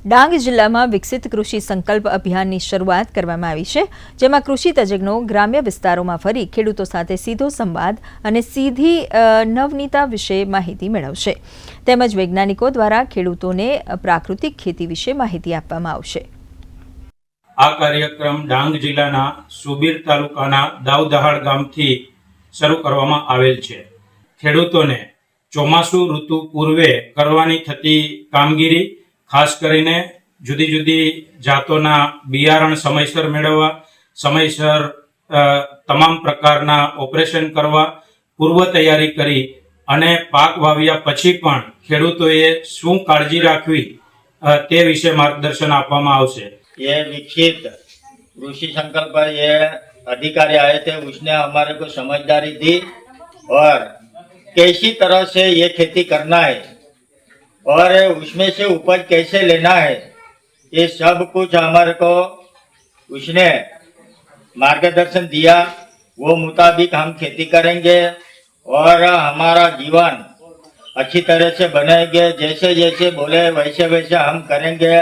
ડાંગ જિલ્લામાં વિકસિત કૃષિ સંકલ્પ અભિયાનની શરૂઆત કરવામાં આવી છે, જેમાં કૃષિ તજજ્ઞો ગ્રામ્ય વિસ્તારોમાં ફરી ખેડૂતો સાથે સીધો સંવાદ અને સીધી નવનીતા વિશે માહિતી મેળવશે, તેમજ વૈજ્ઞાનિકો દ્વારા ખેડૂતોને પ્રાકૃતિક ખેતી વિશે માહિતી આપવામાં આવશે। આ કાર્યક્રમ ડાંગ જિલ્લાના સુબીર તાલુકાના દાઉદહાડ ગામથી શરૂ કરવામાં આવેલ છે। ખેડૂતોને ચોમાસુ ઋતુ પૂર્વે કરવાની થતી કામગીરી, ખાસ કરીને જુદી જુદી જાતોના બિયારણ સમયસર મેળવવા, સમયસર તમામ પ્રકારના ઓપરેશન કરવા, પૂર્વ તૈયારી કરી અને પાક વાવ્યા પછી પણ ખેડૂતોએ શું કાળજી રાખવી તે વિશે માર્ગદર્શન આપવામાં આવશે। ये विकसित कृषि संकल्प ये अधिकारी आए थे, उसने हमारे को समझदारी दी और कैसी तरह से ये खेती करना है और उसमें से उपज कैसे लेना है, ये सब कुछ हमारे को उसने मार्गदर्शन दिया। वो मुताबिक हम खेती करेंगे और हमारा जीवन अच्छी तरह से बनेंगे। जैसे जैसे बोले वैसे वैसे हम करेंगे।